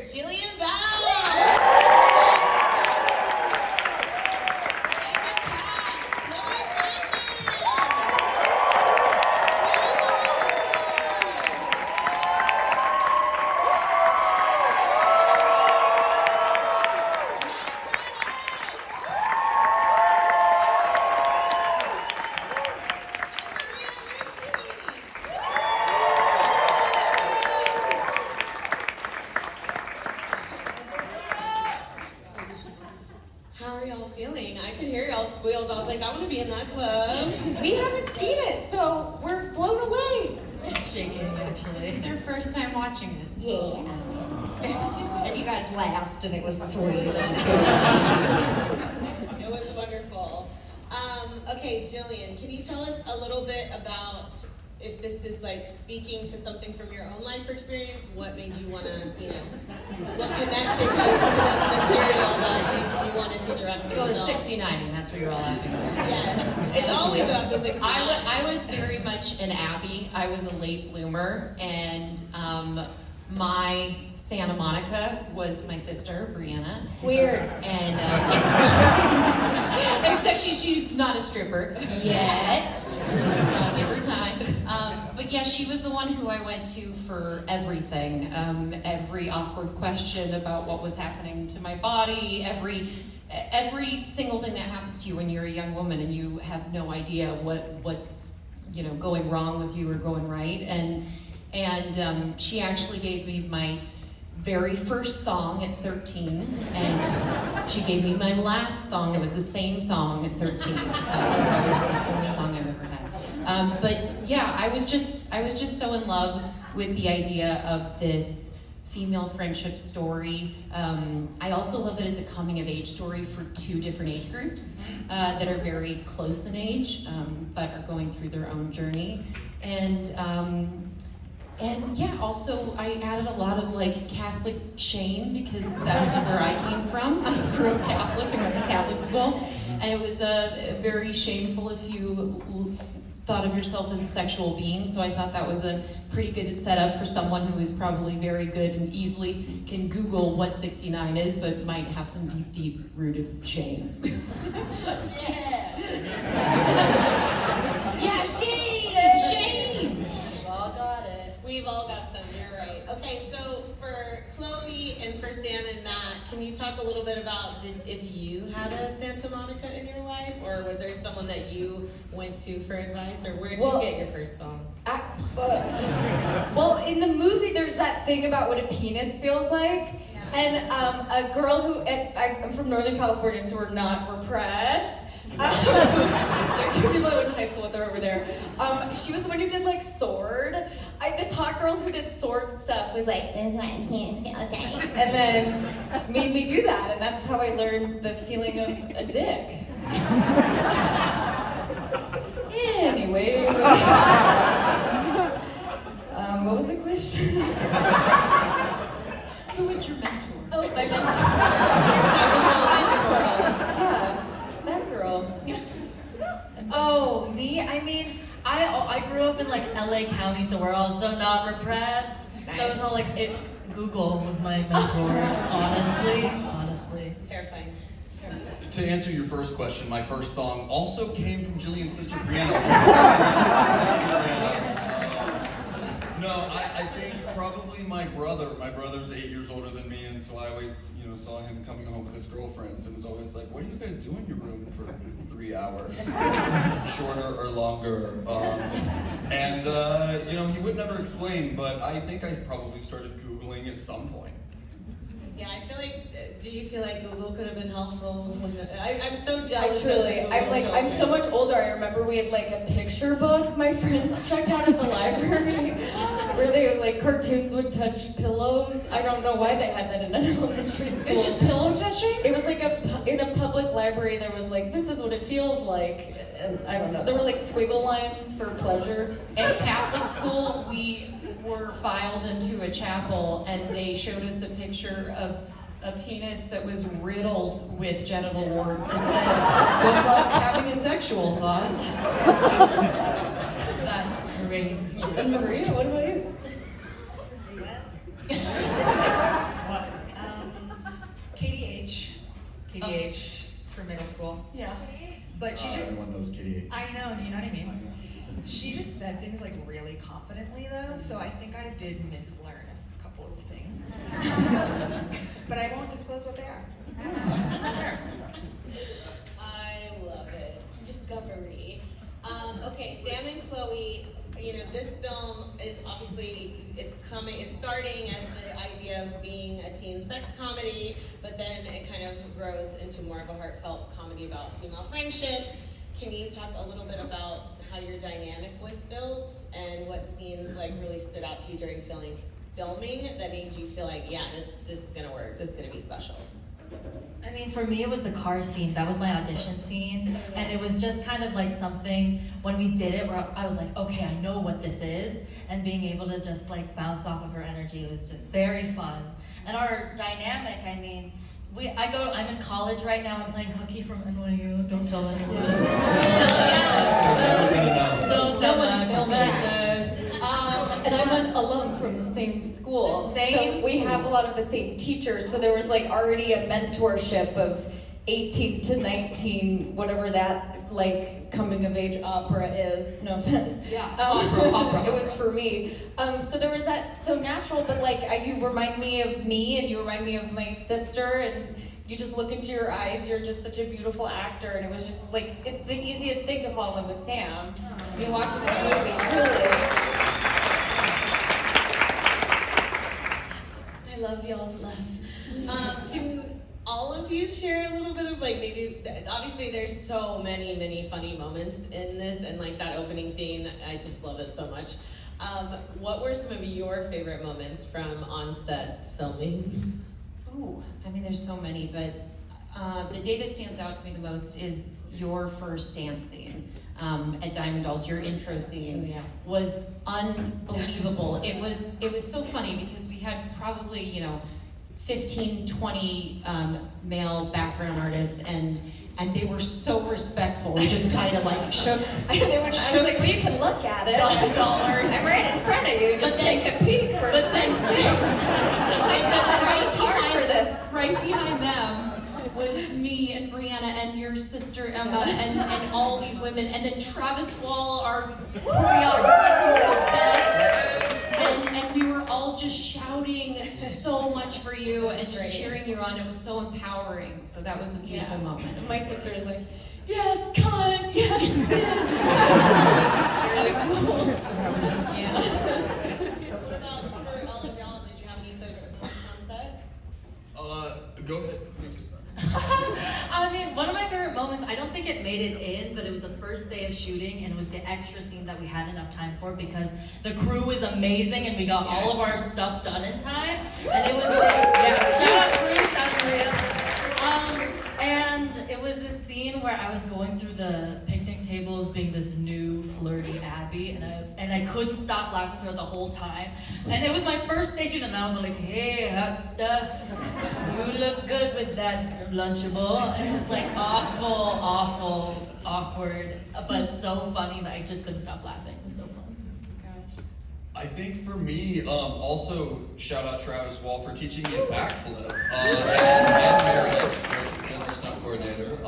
Jillian Bow. How are y'all feeling? I could hear y'all squeals. I was like, I want to be in that club. We haven't seen it, so we're blown away. Shaking, actually. This is their first time watching it. Yeah. And you guys laughed, and it was sweet. It was wonderful. Okay, Jillian, can you tell us a little bit about if this is like speaking to something from your own life experience? What made you want to, what connected you to this material that you wanted to direct? Go to 69, and that's what you're all laughing at. Yes, it's always about the 69. I was very much an Abby. I was a late bloomer, and my Santa Monica was my sister, Brianna. Weird. And except she's not a stripper yet. Give her time. But yeah, she was the one who I went to for everything. Every awkward question about what was happening to my body, every single thing that happens to you when you're a young woman and you have no idea what's going wrong with you or going right. And she actually gave me my very first thong at 13, and she gave me my last thong. It was the same thong at 13. That was the only thong I've ever had. But yeah, I was just so in love with the idea of this female friendship story. I also love that it's a coming of age story for two different age groups that are very close in age, but are going through their own journey. And yeah, also I added a lot of Catholic shame because that's where I came from. I grew up Catholic and went to Catholic school, and it was very shameful if you thought of yourself as a sexual being. So I thought that was a pretty good setup for someone who is probably very good and easily can Google what 69 is, but might have some deep rooted shame. Yeah. Yeah, shame. We've all got it. We've all got some, you're right. Okay, so for Chloe and for Sam and Matt, can you talk a little bit about if you had a Santa Monica in your life, or was there someone that you went to for advice, or where did you get your first song? Well, in the movie, there's that thing about what a penis feels like. Yeah. And a girl who, I'm from Northern California, so we're not repressed. There are two people I went to high school with, they're over there. She was the one who did Sword. This hot girl who did Sword stuff was like, "That's what a penis feels like," and then made me do that, and that's how I learned the feeling of a dick. Anyway, what was the question? Who was your mentor? Oh, my mentor. Your sexual mentor. Yeah, that girl. Oh, me? I mean, I grew up in LA County, so we're also not repressed. Nice. So it was all Google was my mentor, honestly. Terrifying. To answer your first question, my first thong also came from Jillian's sister Brianna. No, I think probably my brother. My brother's 8 years older than me, and so I always, saw him coming home with his girlfriends, and was always like, "What do you guys do in your room for 3 hours, shorter or longer?" He would never explain, but I think I probably started Googling at some point. Yeah, I feel do you feel like Google could have been helpful? I'm so jealous. I'm so much older. I remember we had a picture book my friends checked out at the library where they cartoons would touch pillows. I don't know why they had that in elementary school. It's just pillow touching? It was in a public library there was this is what it feels like. And I don't know. There were squiggle lines for pleasure. At Catholic school, we were filed into a chapel, and they showed us a picture of a penis that was riddled with genital warts and said, "Good luck having a sexual thought." That's crazy. And Maria, what about you? But she just, Everyone knows Katie. I know, you know what I mean? She just said things like really confidently though, so I think I did mislearn a couple of things. But I won't disclose what they are. I love it. Discovery. Okay, Sam and Chloe, you know, this film is obviously, it's starting as the idea of being a teen sex comedy, but then it kind of grows into more of a heartfelt comedy about female friendship. Can you talk a little bit about how your dynamic was built and what scenes like really stood out to you during filming that made you feel like, yeah, this is gonna work, this is gonna be special? I mean, for me, it was the car scene. That was my audition scene. And it was just kind of like something, when we did it, where I was like, okay, I know what this is. And being able to just like bounce off of her energy was just very fun. And our dynamic, I mean, I'm in college right now. I'm playing hooky from NYU. Don't tell anyone. Don't tell professors. And I'm an alum from the same school. So we have a lot of the same teachers. So there was like already a mentorship of 18 to 19, whatever that like coming of age opera is. No offense. Yeah, opera. It was for me. So there was that so natural, but like you remind me of me, and you remind me of my sister, and you just look into your eyes. You're just such a beautiful actor, and it was just like it's the easiest thing to fall in love with Sam. You watch this movie, truly. I love y'all's love. Can all of you share a little bit of like maybe, obviously there's so many funny moments in this, and like that opening scene, I just love it so much. What were some of your favorite moments from on-set filming? Ooh, I mean, there's so many, but the day that stands out to me the most is your first dance scene at Diamond Dolls. Your intro scene was unbelievable. It was so funny because we had probably 15, 20 male background artists, and they were so respectful. We just kind of like shook. I was like, well, you can look at it. $dollars. I'm right in front of you. Just take a peek for But then right behind them was me and Brianna and your sister Emma and all these women, and then Travis Wall, our choreographer, who's the best. And we were all just shouting so much for you and just cheering you on. It was so empowering. So that was a beautiful moment. And my sister is like, yes, cunt, yes, bitch. Really cool. Yeah. For all of y'all, did you have any favorite moments on set? Go ahead, please. I mean, one of my favorite moments, I don't think it made it in, but it was the first day of shooting, and it was the extra scene that we had enough time for because the crew was amazing and we got all of our stuff done in time. And it was this, shout out crew, shout out Maria. And it was this scene where I was going through the picnic tables being this new flirty Abby, and I couldn't stop laughing throughout the whole time. And it was my first day shooting, and I was like, hey, hot stuff, you look good with that Lunchable. And it was like awful, awkward, but so funny that I just couldn't stop laughing. It was so fun. I think for me, also shout out Travis Wall for teaching me a backflip, and Meredith Richardson, our stunt coordinator.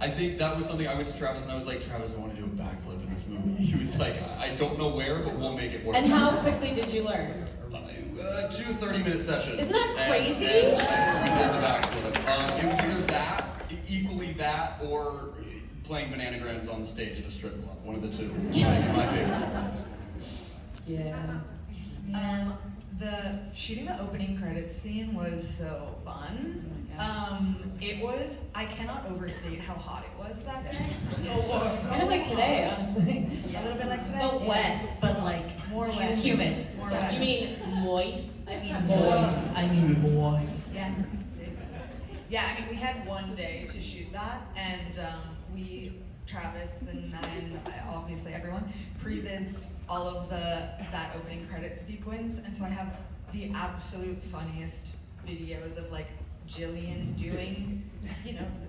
I think that was something I went to Travis and I was like, Travis, I want to do a backflip in this movie. He was like, I don't know where, but we'll make it work. And how quickly did you learn? 2 30-minute sessions. Isn't that crazy? And we did the backflip. It was either that, equally that, or playing bananagrams on the stage at a strip club. One of the two. My favorite moments. Yeah. The shooting the opening credits scene was so fun. I cannot overstate how hot it was that day. Kind of like today, honestly. A little bit like today. But wet, but like More wet. Humid. More wet. You mean moist? I mean moist. Yeah. Yeah, I mean, we had one day to shoot that, and Travis and obviously everyone, prevised all of that opening credits sequence, and so I have the absolute funniest videos of like Jillian doing,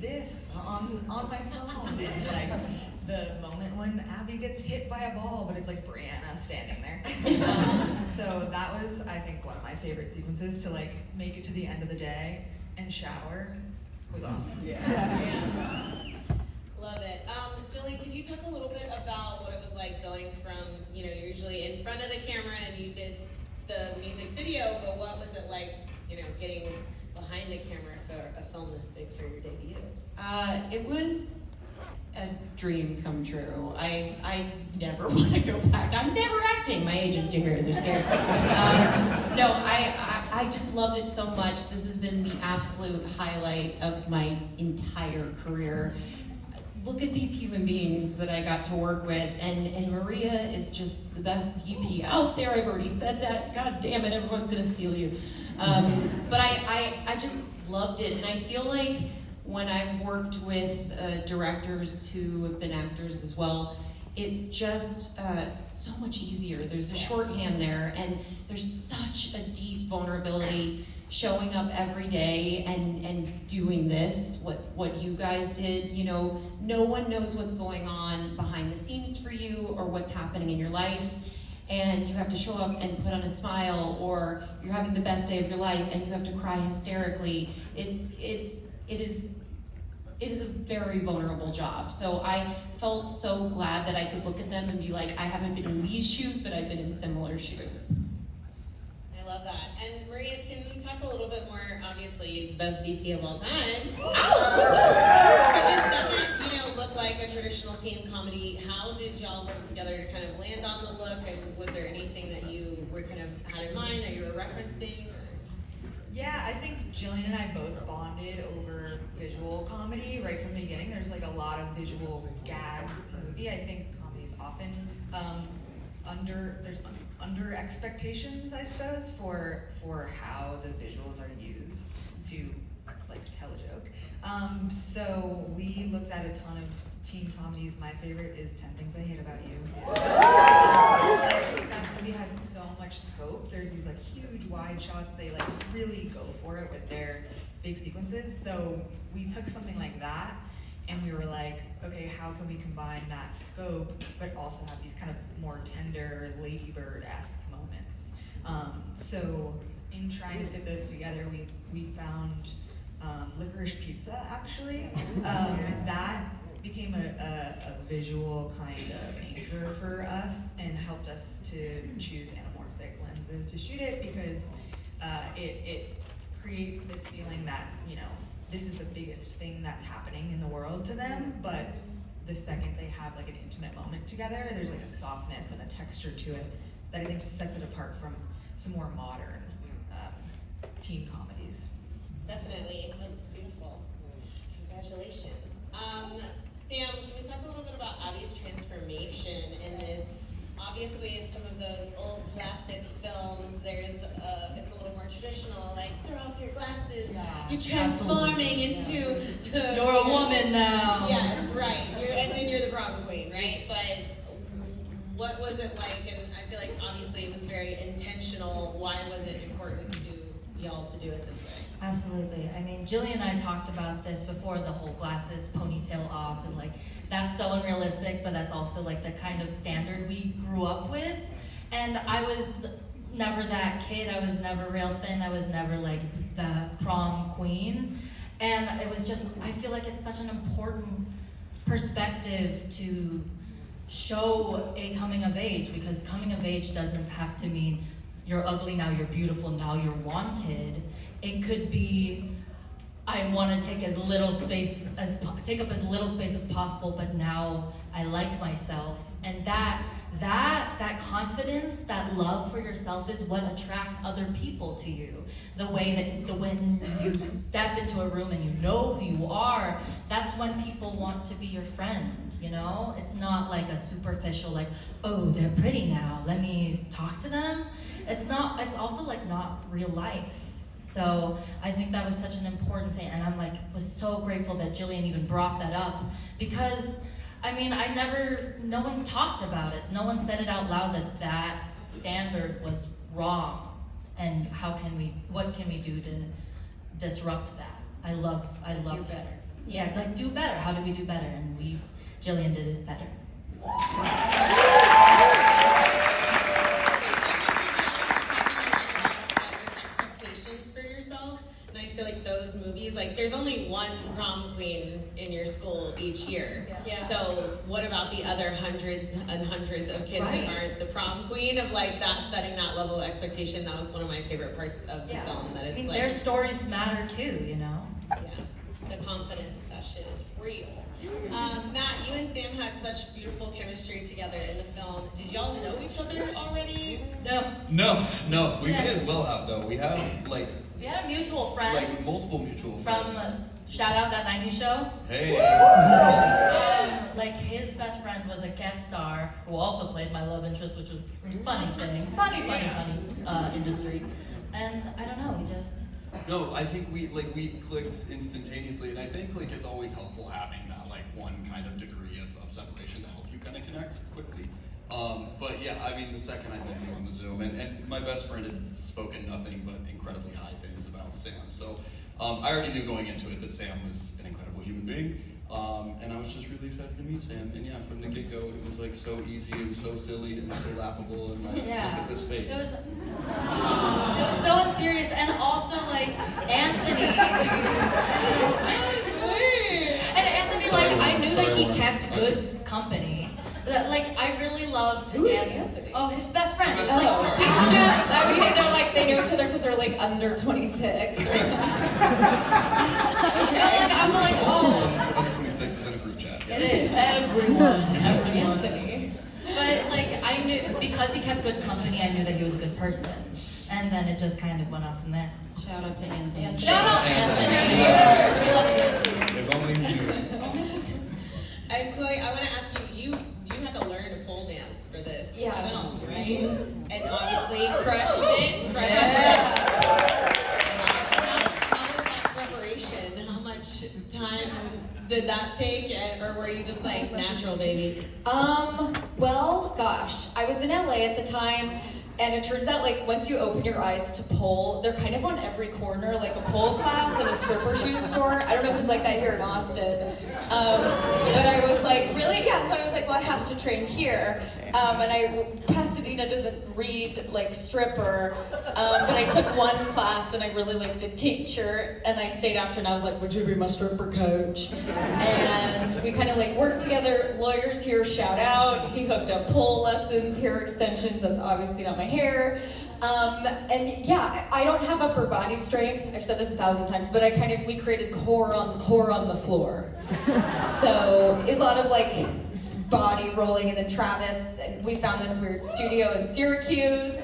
this on my phone, and like the moment when Abby gets hit by a ball, but it's like Brianna standing there. So that was, I think, one of my favorite sequences to like make it to the end of the day and shower was awesome. Love it. Jillian, could you talk a little bit about what it was like going from, you're usually in front of the camera and you did the music video, but what was it like, getting behind the camera for a film this big for your debut? It was a dream come true. I never want to go back. I'm never acting. My agents are here. They're scared. No, I just loved it so much. This has been the absolute highlight of my entire career. Look at these human beings that I got to work with, and Maria is just the best DP out there. I've already said that. God damn it, everyone's gonna steal you. But I just loved it, and I feel like when I've worked with directors who have been actors as well, it's just so much easier. There's a shorthand there, and there's such a deep vulnerability showing up every day and doing this, what you guys did. No one knows what's going on behind the scenes for you or what's happening in your life, and you have to show up and put on a smile, or you're having the best day of your life and you have to cry hysterically. It is a very vulnerable job. So I felt so glad that I could look at them and be like, I haven't been in these shoes, but I've been in similar shoes. I love that. And Maria, can you talk a little bit more, obviously, best DP of all time. So this doesn't, look like a traditional teen comedy. How did y'all work together to kind of land on the look? And was there anything that you were kind of had in mind that you were referencing? Yeah, I think Jillian and I both bonded over visual comedy right from the beginning. There's like a lot of visual gags in the movie. I think comedy's often under expectations, I suppose, for how the visuals are used to like tell a joke. So we looked at a ton of teen comedies. My favorite is 10 Things I Hate About You. I think that movie has so much scope. There's these like huge wide shots. They like really go for it with their big sequences. So we took something like that and we were like, okay, how can we combine that scope but also have these kind of more tender Lady Bird-esque moments? So in trying to fit those together, we found Licorice Pizza, actually. That became a visual kind of anchor for us and helped us to choose anamorphic lenses to shoot it, because it creates this feeling that, this is the biggest thing that's happening in the world to them, but the second they have like an intimate moment together, there's like a softness and a texture to it that I think sets it apart from some more modern teen comedies. Definitely. That looks beautiful. Congratulations. Sam, can we talk a little bit about Abby's transformation in this? Obviously, in some of those old classic films, there's it's a little more traditional, like throw off your glasses, you're transforming into the. You're a woman now. Yes, right. And then you're the prom queen, right? But what was it like? And I feel like obviously it was very intentional. Why was it important to y'all to do it this way? Absolutely. I mean, Jillian and I talked about this before, the whole glasses, ponytail off, and like, that's so unrealistic, but that's also like the kind of standard we grew up with. And I was never that kid. I was never real thin. I was never like the prom queen. And it was just, I feel like it's such an important perspective to show a coming of age, because coming of age doesn't have to mean you're ugly, now you're beautiful, now you're wanted. It could be, I want to take up as little space as possible, but now I like myself. And that confidence, that love for yourself is what attracts other people to you. The way that when you step into a room and you know who you are, that's when people want to be your friend, It's not like a superficial, like, oh, they're pretty now, let me talk to them. It's also like not real life. So I think that was such an important thing, and was so grateful that Jillian even brought that up, because no one talked about it. No one said it out loud that standard was wrong, and what can we do to disrupt that? I love Do better. Yeah, like do better. How do we do better? And Jillian did it better. And I feel like those movies, like there's only one prom queen in your school each year. Yeah. So what about the other hundreds and hundreds of kids Right. that aren't the prom queen? Of like that, setting that level of expectation. That was one of my favorite parts of the film. That I it's mean, like, their stories matter too, you know? yeah, the confidence, that shit is real. Matt, you and Sam had such beautiful chemistry together in the film. Did y'all know each other already? No. No, we may as well have though. We have like We had a mutual friend multiple mutual from friends. shout out That 90s Show. Hey. Like his best friend was a guest star who also played my love interest, which was a funny thing. Funny industry. And I don't know, we just No, I think we clicked instantaneously, and I think like it's always helpful having that like one kind of degree of separation to help you kind of connect quickly. But yeah, I mean, the second I met him on the Zoom, and my best friend had spoken nothing but incredibly high things about Sam. So I already knew going into it that Sam was an incredible human being, and I was just really excited to meet Sam. And yeah, from the get-go, it was like so easy and so silly and so laughable, and like, look at this face. It was so unserious, and also like Anthony. And Anthony, like I knew that he kept good company. Like I really loved Anthony? Oh, his best friend. Best Like, friend, sorry. I was like, they're like, they know each other because they're like under 26. like, I was like, oh, Under 26 is in a group chat. it is everyone. Anthony. But like I knew because he kept good company, I knew that he was a good person, and then it just kind of went off from there. Shout out to Anthony. Shout out Anthony. We love Anthony. If only you knew. And Chloe, I want to ask you had to learn a pole dance for this Yeah. film, right? And obviously crushed it. How was that preparation? How much time did that take? Or were you just like natural, baby? Well, gosh, I was in LA at the time, and it turns out like once you open your eyes to pole, they're kind of on every corner, like a pole class and a stripper shoe store. I don't know if it's like that here in Austin. But I was like, really? Yeah, so I was like, well, I have to train here. Pasadena doesn't read like stripper, but I took one class and I really liked the teacher, and I stayed after and I was like, would you be my stripper coach? And we kind of like worked together. Lawyers here, shout out. He hooked up pole lessons, hair extensions, that's obviously not my hair. And yeah, I don't have upper body strength. I've said this 1,000 times, but we created core on the floor. So a lot of like body rolling, and then Travis, we found this weird studio in Syracuse.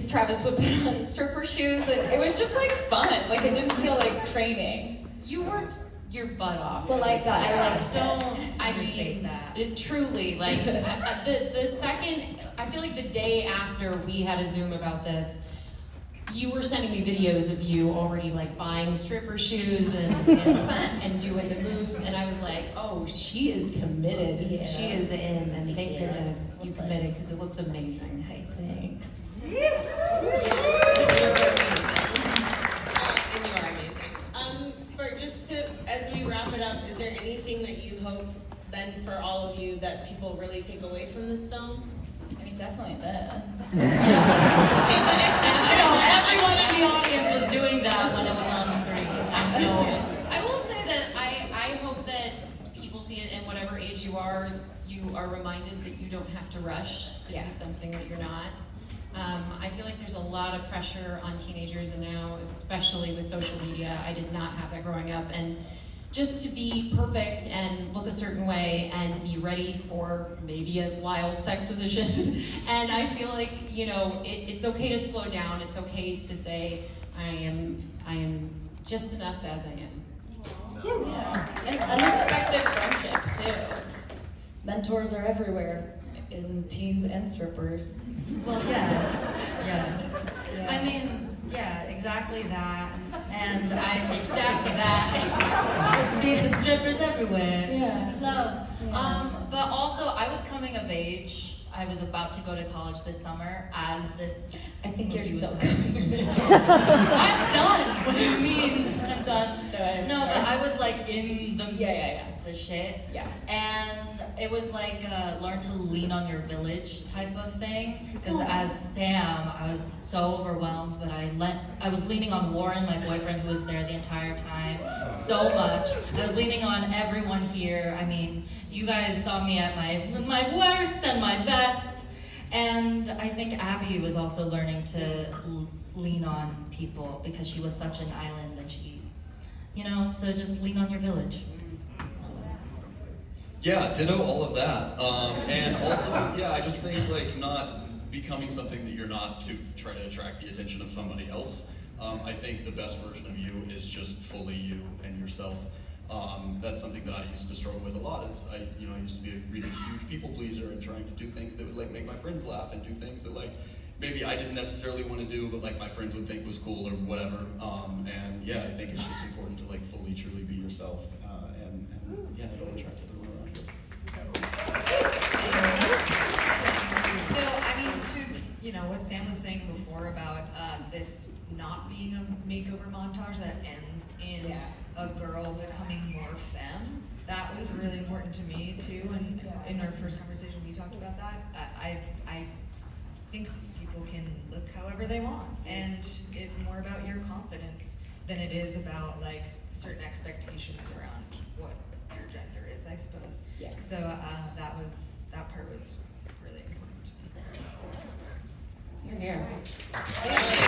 Travis would put on stripper shoes, and it was just like fun. Like it didn't feel like training. You worked your butt off. Well, I Don't I understate mean, that. truly, like the second, I feel like the day after we had a Zoom about this, you were sending me videos of you already like buying stripper shoes and doing the moves, and I was like, oh, she is committed. Yeah. She is in, and thank goodness you committed because it looks amazing. Hey, thanks. Yes, and you are amazing. As we wrap it up, is there anything that you hope then for all of you that people really take away from this film? I mean, definitely this. Okay, but as soon as I know everyone in the audience was doing that when it was on screen. I know it. I will say that I hope that people see it in whatever age you are reminded that you don't have to rush to be something that you're not. I feel like there's a lot of pressure on teenagers now, especially with social media. I did not have that growing up, and just to be perfect and look a certain way and be ready for maybe a wild sex position. And I feel like, it's okay to slow down. It's okay to say, I am just enough as I am. Yeah. And unexpected friendship too. Mentors are everywhere in teens and strippers. Well, yes. Yeah. I mean, yeah, exactly that. And exactly that. Teens and strippers everywhere. Yeah. Love. Yeah. But also, I was coming of age. I was about to go to college this summer as this. I think you're movie still was- coming. I'm done. What do you mean? I'm done. No, No, but I was like in the Yeah. the shit. Yeah. And it was like learn to lean on your village type of thing. Because as Sam, I was so overwhelmed, but I was leaning on Warren, my boyfriend, who was there the entire time, so much. I was leaning on everyone here. I mean, you guys saw me at my worst and my best. And I think Abby was also learning to lean on people because she was such an island and she, so just lean on your village. Yeah, ditto all of that. And also, yeah, I just think like not becoming something that you're not to try to attract the attention of somebody else. I think the best version of you is just fully you and yourself. That's something that I used to struggle with a lot. Is I used to be a really huge people pleaser and trying to do things that would like make my friends laugh and do things that like maybe I didn't necessarily want to do, but like my friends would think was cool or whatever. And yeah, I think it's just important to like fully, truly be yourself, and yeah, it'll attract everyone around you. No, I mean, to what Sam was saying before about this not being a makeover montage that ends in a girl becoming more femme. That was really important to me too, and in our first conversation we talked about that. I think people can look however they want, and it's more about your confidence than it is about like certain expectations around what your gender is, I suppose. Yeah. So that part was really important to me. You're here. Yeah.